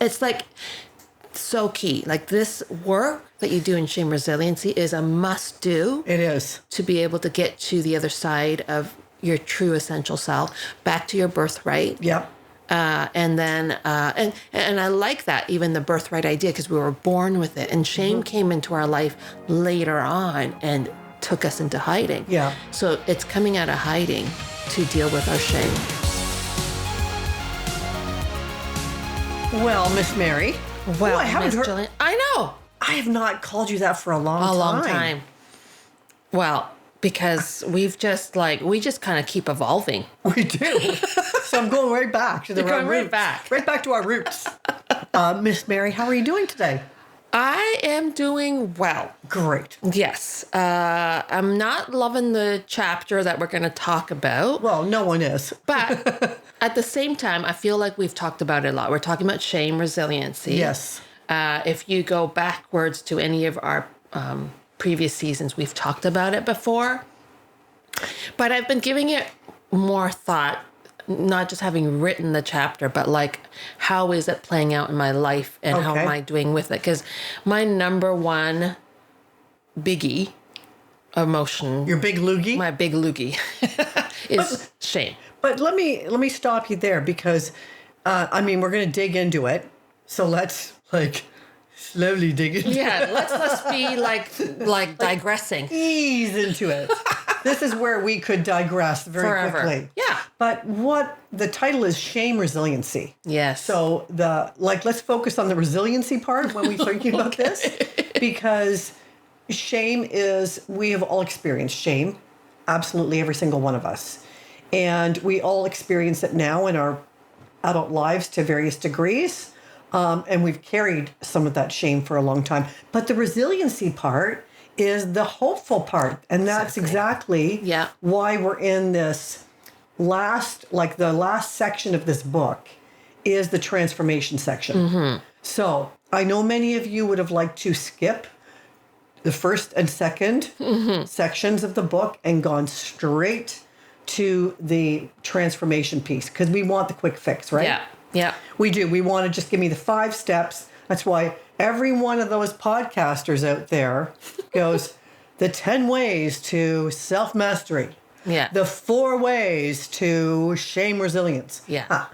it's like so key. Like this work that you do in shame resiliency is a must do. It is. To be able to get to the other side of your true essential self, back to your birthright. Yep. And then, and I like that, even the birthright idea, because we were born with it. And shame came into our life later on and took us into hiding. Yeah. So it's coming out of hiding to deal with our shame. Well, Miss Mary. Wow, I haven't heard. Jillian, I know. I have not called you that for a long time. Well, because we just kind of keep evolving. We do. So I'm going right back to the You're going roots. right back. Right back to our roots. Miss Mary, how are you doing today? I am doing well. Great. Yes. I'm not loving the chapter that we're going to talk about. Well, no one is. But at the same time, I feel like we've talked about it a lot. We're talking about shame resiliency. Yes. If you go backwards to any of our previous seasons, we've talked about it before. But I've been giving it more thought, not just having written the chapter, but like, how is it playing out in my life and how am I doing with it? Because my number one biggie emotion, Your big loogie? my big loogie, is shame. But let me stop you there because, we're going to dig into it. So let's slowly dig into it. Yeah, let's be like digressing. Ease into it. This is where we could digress very quickly. Yeah. But what the title is shame resiliency. Yes. So let's focus on the resiliency part when we're thinking about this, because shame is, we have all experienced shame, absolutely every single one of us. And we all experience it now in our adult lives to various degrees. And we've carried some of that shame for a long time. But the resiliency part is the hopeful part. And that's exactly why we're in this the last section of this book is the transformation section. Mm-hmm. So I know many of you would have liked to skip the first and second sections of the book and gone straight to the transformation piece because we want the quick fix, right? Yeah. Yeah. We do. We want to just give me the 5 steps. That's why every one of those podcasters out there goes the 10 ways to self-mastery. Yeah. The 4 ways to shame resilience. Yeah.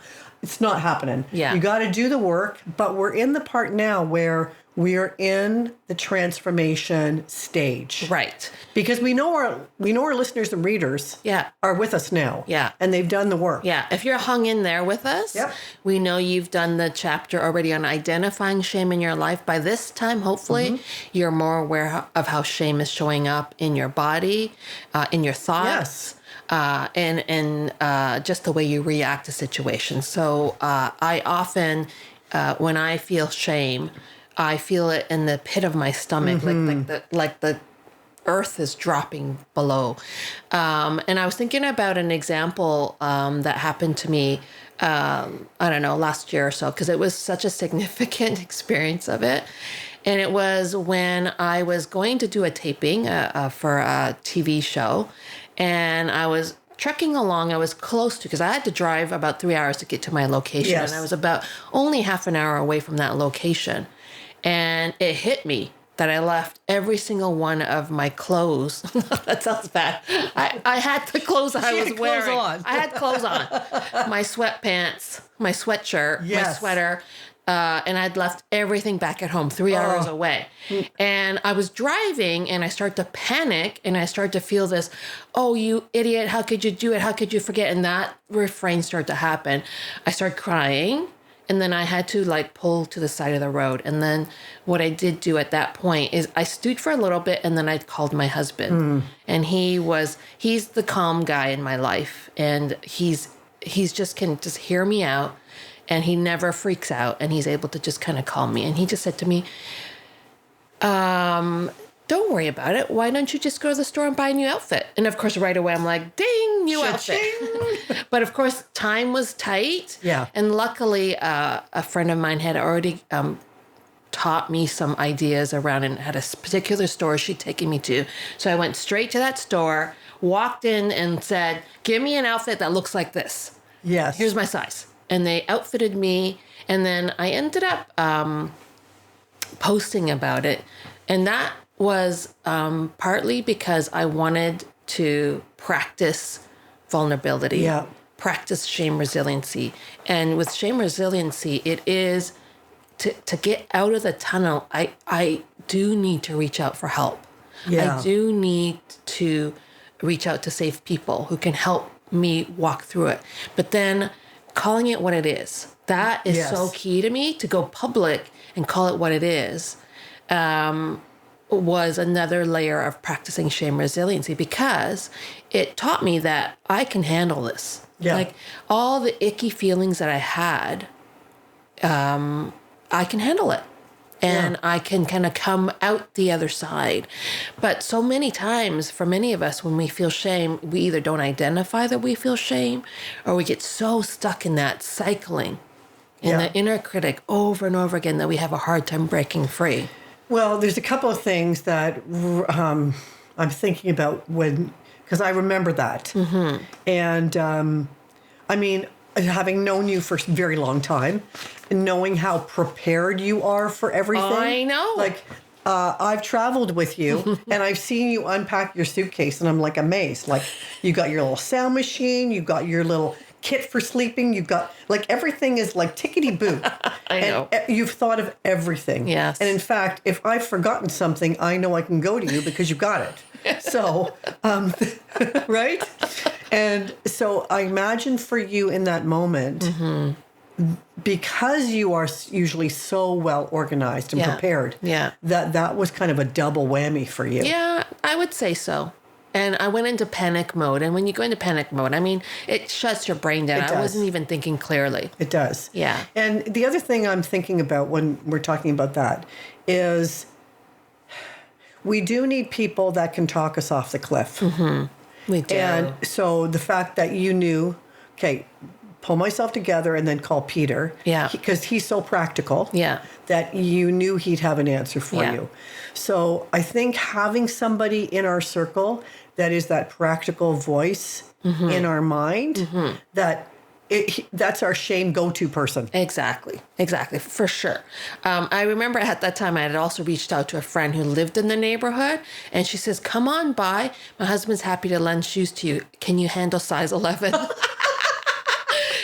It's not happening. Yeah. You got to do the work, but we're in the part now where we are in the transformation stage. Right. Because we know our listeners and readers are with us now. Yeah. And they've done the work. Yeah. If you're hung in there with us, we know you've done the chapter already on identifying shame in your life. By this time, hopefully, you're more aware of how shame is showing up in your body, in your thoughts. And just the way you react to situations. So I often, when I feel shame, I feel it in the pit of my stomach, like the earth is dropping below. And I was thinking about an example that happened to me, I don't know, last year or so, because it was such a significant experience of it. And it was when I was going to do a taping for a TV show, and I was trekking along. I was close to, because I had to drive about 3 hours to get to my location, and I was about only half an hour away from that location. And it hit me that I left every single one of my clothes. That sounds bad. I had the clothes I was wearing. I had clothes on. My sweatpants, my sweatshirt, my sweater. And I'd left everything back at home 3 hours away. And I was driving and I start to panic and I start to feel this, oh, you idiot, how could you do it? How could you forget? And that refrain started to happen. I started crying. And then I had to pull to the side of the road. And then what I did do at that point is I stood for a little bit and then I called my husband. And he's the calm guy in my life. And he's just can just hear me out. And he never freaks out. And he's able to just kind of calm me. And he just said to me, don't worry about it. Why don't you just go to the store and buy a new outfit? And of course, right away, I'm like, ding, new outfit. But of course, time was tight. Yeah. And luckily, a friend of mine had already taught me some ideas around and had a particular store she'd taken me to. So I went straight to that store, walked in and said, give me an outfit that looks like this. Yes. Here's my size. And they outfitted me. And then I ended up posting about it. And that was partly because I wanted to practice vulnerability, Yeah. practice shame resiliency. And with shame resiliency, it is to get out of the tunnel, I do need to reach out for help. Yeah. I do need to reach out to safe people who can help me walk through it. But then calling it what it is, that is so key to me. To go public and call it what it is was another layer of practicing shame resiliency, because it taught me that I can handle this. Yeah. Like all the icky feelings that I had, I can handle it. And I can kind of come out the other side. But so many times, for many of us, when we feel shame, we either don't identify that we feel shame, or we get so stuck in that cycling, in the inner critic over and over again, that we have a hard time breaking free. Well, there's a couple of things that I'm thinking about because I remember that. Mm-hmm. And I mean, having known you for a very long time, knowing how prepared you are for everything. I know. Like, I've traveled with you and I've seen you unpack your suitcase, and I'm like amazed. Like, you got your little sound machine, you got your little kit for sleeping, you've got, like, everything is like tickety-boo. I know. And you've thought of everything. Yes. And in fact, if I've forgotten something, I know I can go to you because you got it. So, right? And so I imagine for you in that moment, because you are usually so well organized and prepared, that was kind of a double whammy for you. Yeah, I would say so. And I went into panic mode. And when you go into panic mode, I mean, it shuts your brain down. I wasn't even thinking clearly. It does. Yeah. And the other thing I'm thinking about when we're talking about that is we do need people that can talk us off the cliff. Mm-hmm. We do. And so the fact that you knew, okay, pull myself together and then call Peter. Yeah. Because he's so practical. Yeah. That you knew he'd have an answer for you. So I think having somebody in our circle that is that practical voice in our mind, that's our shame go-to person. Exactly, for sure. I remember at that time I had also reached out to a friend who lived in the neighborhood, and she says, "Come on by. My husband's happy to lend shoes to you. Can you handle size 11?"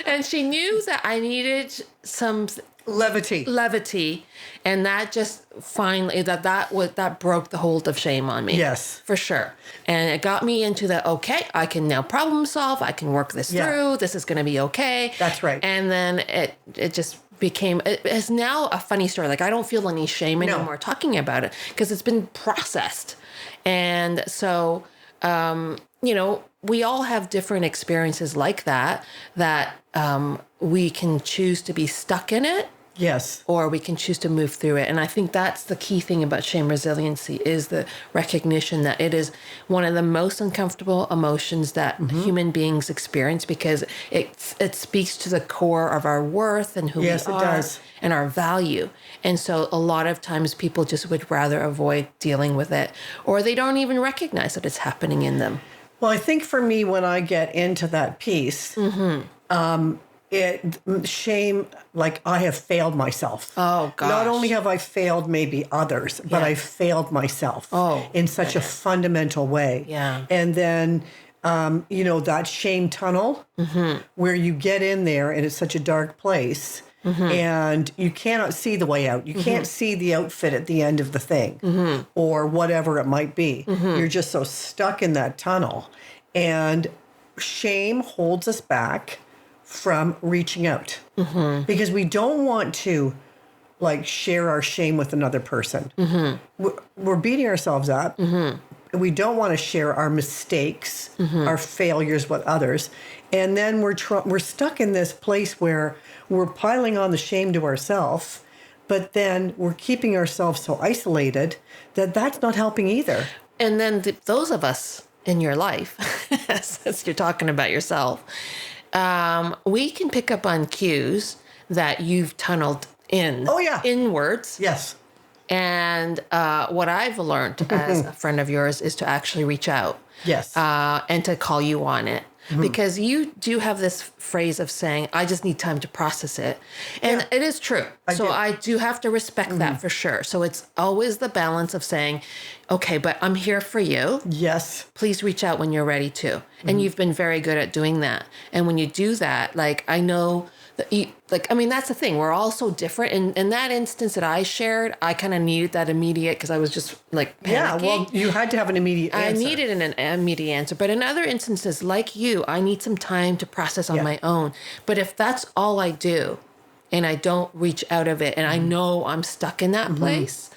And she knew that I needed some levity, and that just finally that broke the hold of shame on me. Yes, for sure. And it got me into the, okay, I can now problem solve. I can work this through. This is going to be okay. That's right. And then it just became, it is now a funny story. Like, I don't feel any shame anymore talking about it, because it's been processed. And so, we all have different experiences like that we can choose to be stuck in it. Yes. Or we can choose to move through it. And I think that's the key thing about shame resiliency, is the recognition that it is one of the most uncomfortable emotions that human beings experience, because it speaks to the core of our worth and who we are. Yes, it does. And our value. And so a lot of times people just would rather avoid dealing with it, or they don't even recognize that it's happening in them. Well, I think for me, when I get into that piece, shame, like, I have failed myself. Oh, gosh. Not only have I failed maybe others, but I failed myself in such a fundamental way. Yeah. And then, that shame tunnel where you get in there and it's such a dark place and you cannot see the way out. You can't see the outfit at the end of the thing or whatever it might be. You're just so stuck in that tunnel. And shame holds us back from reaching out because we don't want to, like, share our shame with another person. We're beating ourselves up. We don't want to share our mistakes, our failures with others. And then we're stuck in this place where we're piling on the shame to ourselves, but then we're keeping ourselves so isolated that that's not helping either. And then those of us in your life, as you're talking about yourself, we can pick up on cues that you've tunneled in. Oh, yeah. Inwards. Yes. And what I've learned as a friend of yours is to actually reach out. Yes. And to call you on it. because you do have this phrase of saying, I just need time to process it. And it is true. I do have to respect that for sure. So it's always the balance of saying, okay, but I'm here for you. Yes. Please reach out when you're ready to. And you've been very good at doing that. And when you do that, like, I know that you, like, I mean, that's the thing. We're all so different. And in that instance that I shared, I kind of needed that immediate because I was just like panicking. Yeah, well, you had to have an immediate answer. I needed an immediate answer. But in other instances, like you, I need some time to process on my own. But if that's all I do and I don't reach out of it and I know I'm stuck in that place,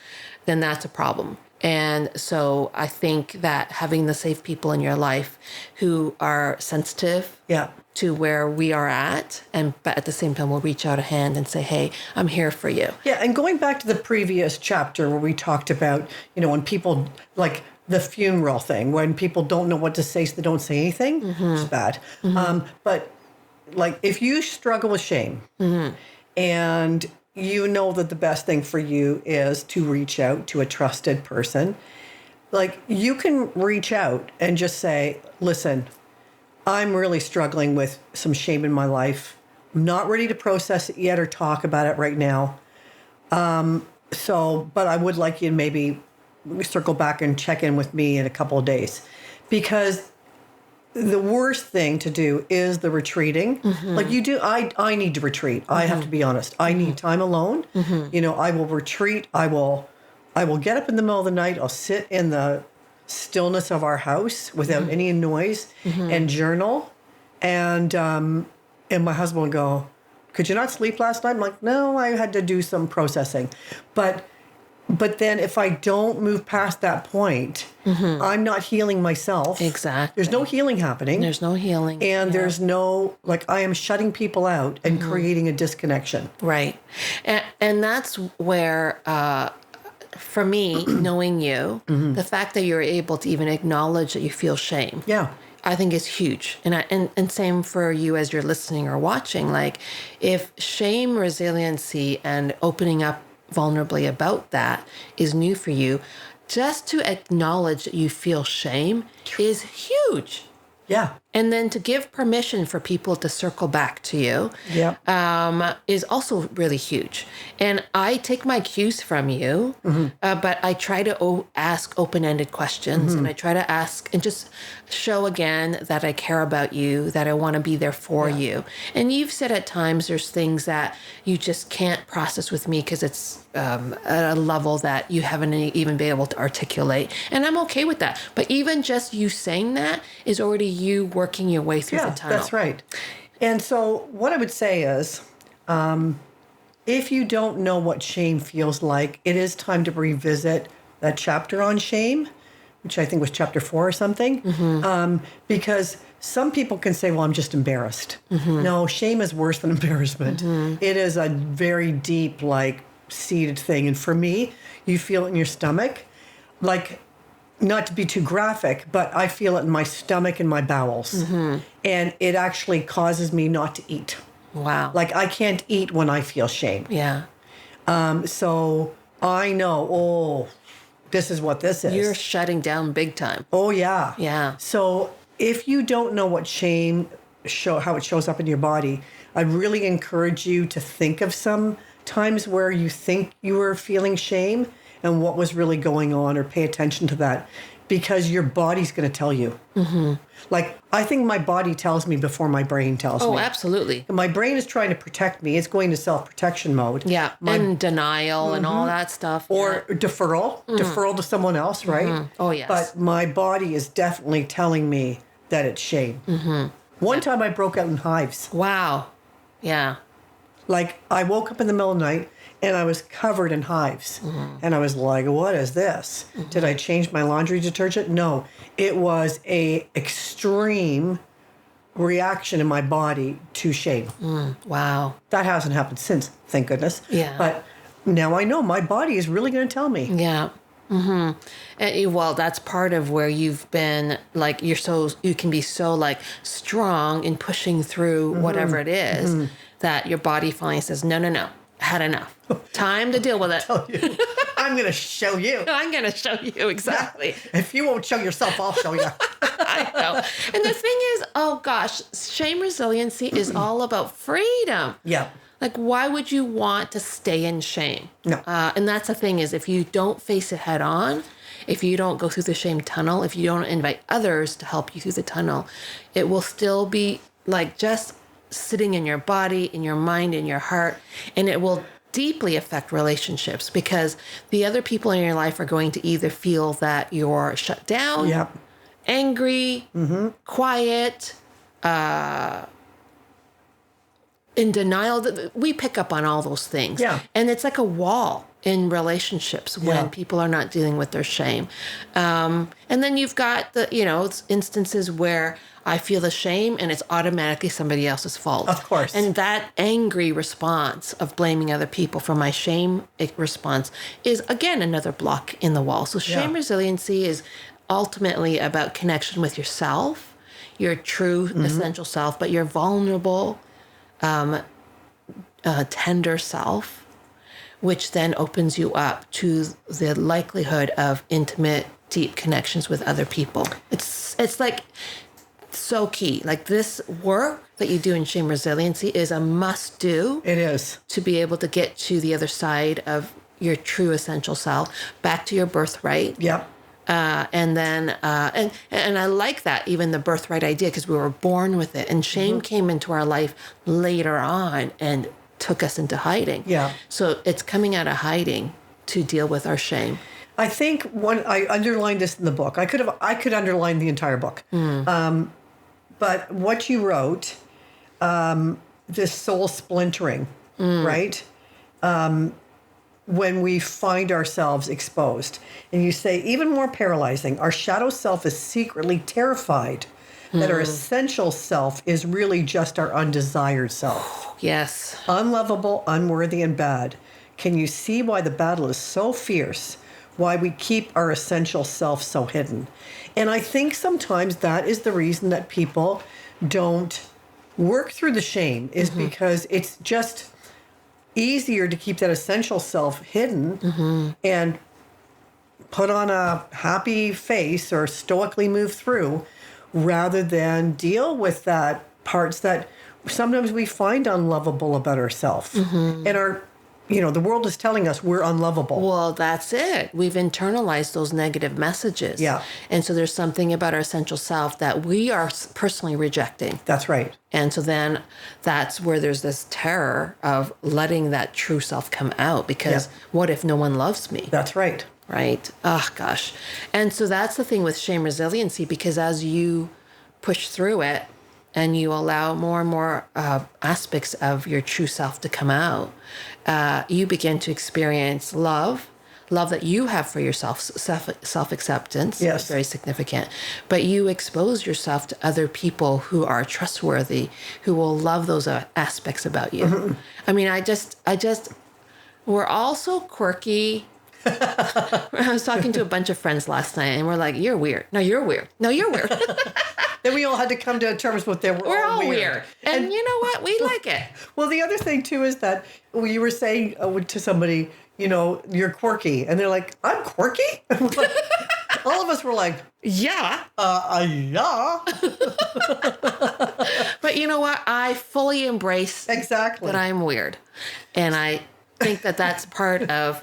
then that's a problem. And so I think that having the safe people in your life who are sensitive to where we are at, but at the same time will reach out a hand and say, hey, I'm here for you. Yeah, and going back to the previous chapter where we talked about, when people, like the funeral thing, when people don't know what to say, so they don't say anything, it's bad. But like if you struggle with shame and you know that the best thing for you is to reach out to a trusted person, like you can reach out and just say, listen, I'm really struggling with some shame in my life. I'm not ready to process it yet or talk about it right now. But I would like you to maybe circle back and check in with me in a couple of days, because the worst thing to do is the retreating. Like you do, I need to retreat. I have to be honest. I need time alone. I will retreat. I will get up in the middle of the night. I'll sit in the stillness of our house without any noise and journal. And my husband will go, could you not sleep last night? I'm like, no, I had to do some processing. But then if I don't move past that point, I'm not healing myself. Exactly. There's no healing happening. There's no healing. And there's no, like, I am shutting people out and creating a disconnection. Right. And that's where, for me, knowing you, the fact that you're able to even acknowledge that you feel shame. Yeah. I think is huge. And same for you as you're listening or watching. Like, if shame, resiliency, and opening up vulnerably about that is new for you, just to acknowledge that you feel shame is huge. Yeah. And then to give permission for people to circle back to you is also really huge. And I take my cues from you, but I try to ask open-ended questions, and I try to ask and just show again that I care about you, that I want to be there for you. And you've said at times there's things that you just can't process with me because it's at a level that you haven't even been able to articulate. And I'm okay with that. But even just you saying that is already you working your way through the tunnel. That's right. And so what I would say is, if you don't know what shame feels like, it is time to revisit that chapter on shame, which I think was chapter 4 or something, because some people can say, well, I'm just embarrassed. No, shame is worse than embarrassment. It is a very deep, seated thing. And for me, you feel it in your stomach, not to be too graphic, but I feel it in my stomach and my bowels. And it actually causes me not to eat. Wow. I can't eat when I feel shame. Yeah. So I know, this is what this is. You're shutting down big time. Oh, yeah. Yeah. So if you don't know what shame, how it shows up in your body, I really encourage you to think of some times where you think you were feeling shame and what was really going on, or pay attention to that, because your body's going to tell you. I think my body tells me before my brain tells me. Oh, absolutely. My brain is trying to protect me. It's going to self-protection mode. Yeah, and denial and all that stuff. Or deferral to someone else, right? Oh, yes. But my body is definitely telling me that it's shame. One time I broke out in hives. Wow. Yeah. I woke up in the middle of the night and I was covered in hives. And I was like, what is this? Did I change my laundry detergent? No. It was a extreme reaction in my body to shame. Wow. That hasn't happened since, thank goodness. Yeah. But now I know my body is really going to tell me. Yeah. And, well, that's part of where you've been, you can be so strong in pushing through whatever it is that your body finally says, no, had enough. Time to deal with it. I'm going to show you. I'm going to show you, exactly. If you won't show yourself, I'll show you. I know. And the thing is, oh gosh, shame resiliency is all about freedom. Yeah. Like, why would you want to stay in shame? No. And that's the thing is, if you don't face it head on, if you don't go through the shame tunnel, if you don't invite others to help you through the tunnel, it will still be like just sitting in your body, in your mind, in your heart, and it will deeply affect relationships because the other people in your life are going to either feel that you're shut down, Yep. angry, quiet, in denial. We pick up on all those things. Yeah. And it's like a wall in relationships when people are not dealing with their shame. And then you've got the, it's instances where I feel the shame and it's automatically somebody else's fault. Of course. And that angry response of blaming other people for my shame response is, again, another block in the wall. So shame resiliency is ultimately about connection with yourself, your true essential self, but your vulnerable, tender self, which then opens you up to the likelihood of intimate, deep connections with other people. It's like so key. Like this work that you do in shame resiliency is a must do. It is. To be able to get to the other side of your true essential self, back to your birthright. Yep. And then, and I like that, even the birthright idea, because we were born with it. And shame came into our life later on and took us into hiding. Yeah. So it's coming out of hiding to deal with our shame. I think I underlined this in the book. I could underline the entire book. But what you wrote, this soul splintering, right? When we find ourselves exposed. And you say, even more paralyzing, our shadow self is secretly terrified that our essential self is really just our undesired self. Yes. Unlovable, unworthy, and bad. Can you see why the battle is so fierce? Why we keep our essential self so hidden? And I think sometimes that is the reason that people don't work through the shame is because it's just easier to keep that essential self hidden and put on a happy face or stoically move through rather than deal with that parts that sometimes we find unlovable about ourselves and the world is telling us we're unlovable. Well, that's it. We've internalized those negative messages. Yeah. And so there's something about our essential self that we are personally rejecting. That's right. And so then that's where there's this terror of letting that true self come out because what if no one loves me? That's right. Right? Oh, gosh. And so that's the thing with shame resiliency, because as you push through it and you allow more and more aspects of your true self to come out, you begin to experience love that you have for yourself, self-acceptance. Yes. Is very significant. But you expose yourself to other people who are trustworthy, who will love those aspects about you. I mean, we're all so quirky. I was talking to a bunch of friends last night and we're like, you're weird. No, you're weird. No, you're weird. Then we all had to come to terms with that. We're all weird. And you know what? We like it. Well, the other thing too is that you were saying to somebody, you're quirky. And they're like, I'm quirky? All of us were like, yeah. Yeah. But you know what? I fully embrace Exactly. that I'm weird. And I think that that's part of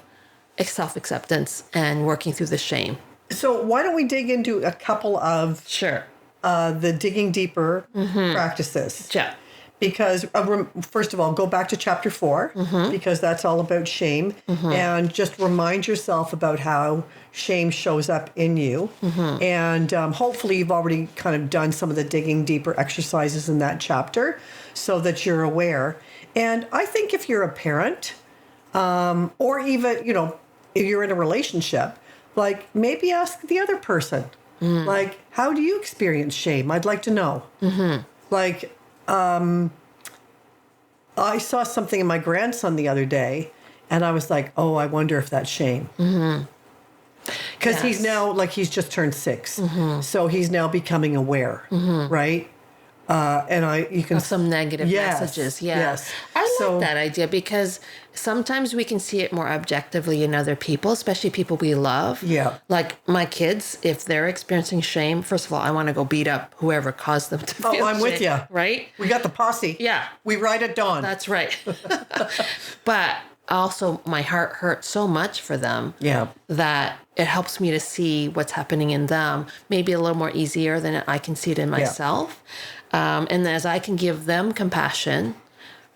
self-acceptance and working through the shame. So why don't we dig into a couple of the digging deeper practices? Yeah. Because first of all, go back to chapter 4 because that's all about shame, and just remind yourself about how shame shows up in you. And hopefully you've already kind of done some of the digging deeper exercises in that chapter so that you're aware. And I think if you're a parent, or even, if you're in a relationship, like maybe ask the other person, like, how do you experience shame? I'd like to know. Like, I saw something in my grandson the other day, and I was like, oh, I wonder if that's shame. Because he's now, he's just turned 6. So he's now becoming aware, right? and you can some negative messages. Yeah. Yes. I like that idea because sometimes we can see it more objectively in other people, especially people we love. Yeah. Like my kids, if they're experiencing shame, first of all, I want to go beat up whoever caused them to feel I'm shame, with you. right? We got the posse. Yeah. We ride at dawn. That's right. But also my heart hurts so much for them that it helps me to see what's happening in them, maybe a little more easier than I can see it in myself. And as I can give them compassion,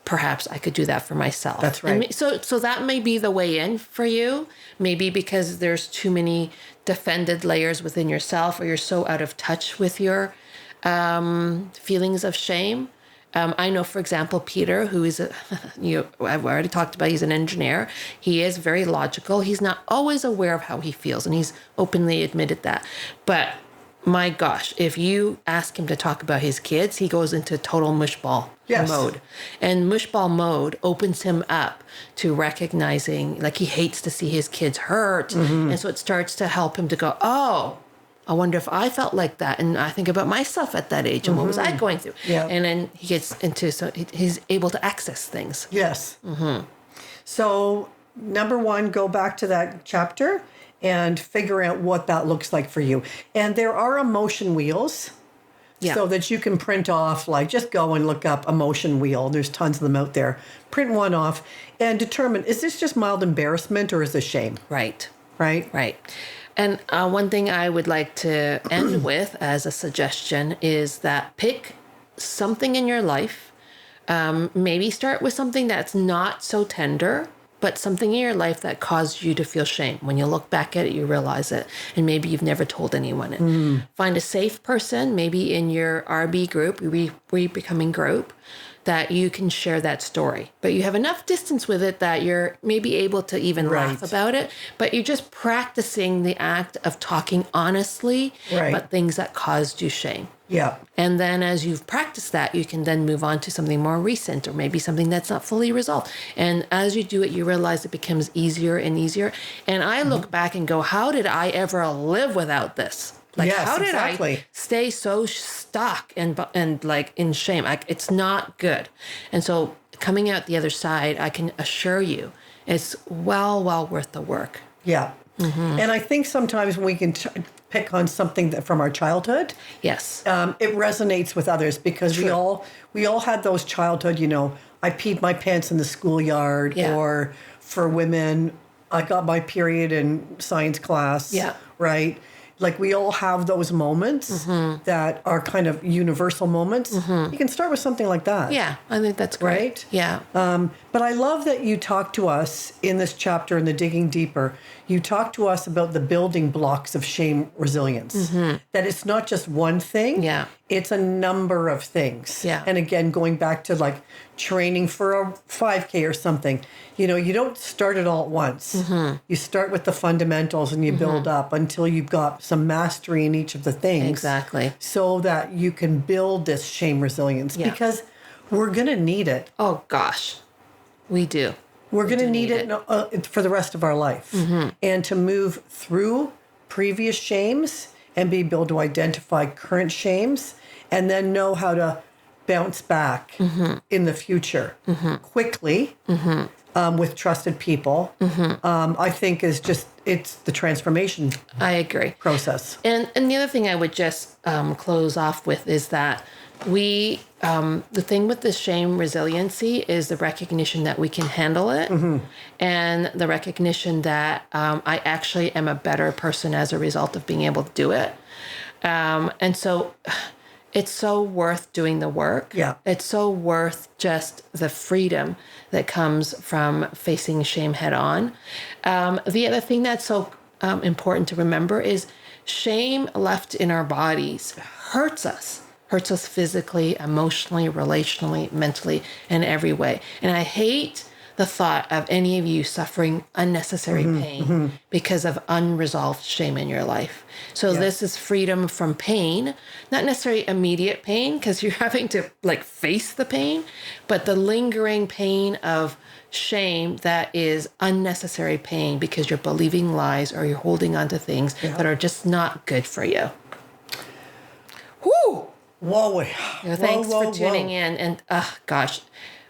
perhaps I could do that for myself. That's right. And so that may be the way in for you, maybe because there's too many defended layers within yourself, or you're so out of touch with your feelings of shame. I know, for example, Peter, who is I've already talked about, he's an engineer. He is very logical. He's not always aware of how he feels, and he's openly admitted that. But my gosh, if you ask him to talk about his kids, he goes into total mushball mode. And mushball mode opens him up to recognizing, like, he hates to see his kids hurt. Mm-hmm. And so it starts to help him to go, oh, I wonder if I felt like that. And I think about myself at that age and what was I going through? Yeah. And then he gets into, so he's able to access things. Yes. Mm-hmm. So, number one, go back to that chapter and figure out what that looks like for you. And there are emotion wheels so that you can print off, like, just go and look up emotion wheel. There's tons of them out there. Print one off and determine, is this just mild embarrassment or is this shame? Right. Right? Right. And one thing I would like to end with as a suggestion is that pick something in your life. Maybe start with something that's not so tender, but something in your life that caused you to feel shame. When you look back at it, you realize it, and maybe you've never told anyone it. Find a safe person, maybe in your RB group, Re-Becoming group, that you can share that story. But you have enough distance with it that you're maybe able to even laugh about it, but you're just practicing the act of talking honestly about things that caused you shame. Yeah. And then as you've practiced that, you can then move on to something more recent or maybe something that's not fully resolved. And as you do it, you realize it becomes easier and easier. And I look back and go, how did I ever live without this? Like, how did I stay so stuck and like in shame? It's not good. And so coming out the other side, I can assure you, it's well worth the work. Yeah. Mm-hmm. And I think sometimes when we can pick on something from our childhood, yes, it resonates with others because we all had those childhood, I peed my pants in the schoolyard, or for women, I got my period in science class, right? Like, we all have those moments that are kind of universal moments. You can start with something like that. Yeah, I think that's great. Right? Yeah. But I love that you talk to us in this chapter, in the Digging Deeper, you talk to us about the building blocks of shame resilience. That it's not just one thing. Yeah. It's a number of things. Yeah. And again, going back to like training for a 5K or something, you don't start it all at once. You start with the fundamentals and you build up until you've got some mastery in each of the things. Exactly. So that you can build this shame resilience because we're going to need it. Oh, gosh. We do. We're going to need it for the rest of our life. And to move through previous shames and be able to identify current shames and then know how to bounce back in the future quickly with trusted people, I think it's the transformation. I agree. Process. And the other thing I would just close off with is that the thing with the shame resiliency is the recognition that we can handle it and the recognition that I actually am a better person as a result of being able to do it. And so it's so worth doing the work. Yeah. It's so worth just the freedom that comes from facing shame head on. The other thing that's so important to remember is shame left in our bodies hurts us physically, emotionally, relationally, mentally, in every way. And I hate the thought of any of you suffering unnecessary pain because of unresolved shame in your life. So this is freedom from pain, not necessarily immediate pain because you're having to like face the pain, but the lingering pain of shame that is unnecessary pain because you're believing lies or you're holding on to things that are just not good for you. Whew! Whoa. Thanks for tuning in. And gosh,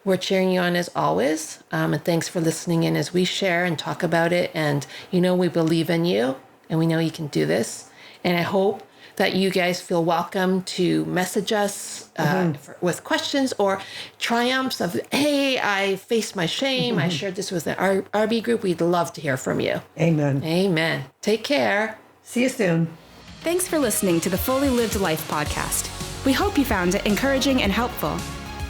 we're cheering you on as always. And thanks for listening in as we share and talk about it. And we believe in you and we know you can do this. And I hope that you guys feel welcome to message us with questions or triumphs of, hey, I faced my shame. I shared this with the RB group. We'd love to hear from you. Amen. Amen. Take care. See you soon. Thanks for listening to the Fully Lived Life podcast. We hope you found it encouraging and helpful.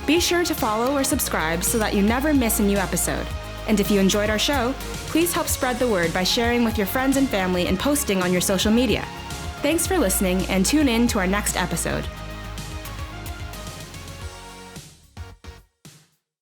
Be sure to follow or subscribe so that you never miss a new episode. And if you enjoyed our show, please help spread the word by sharing with your friends and family and posting on your social media. Thanks for listening and tune in to our next episode.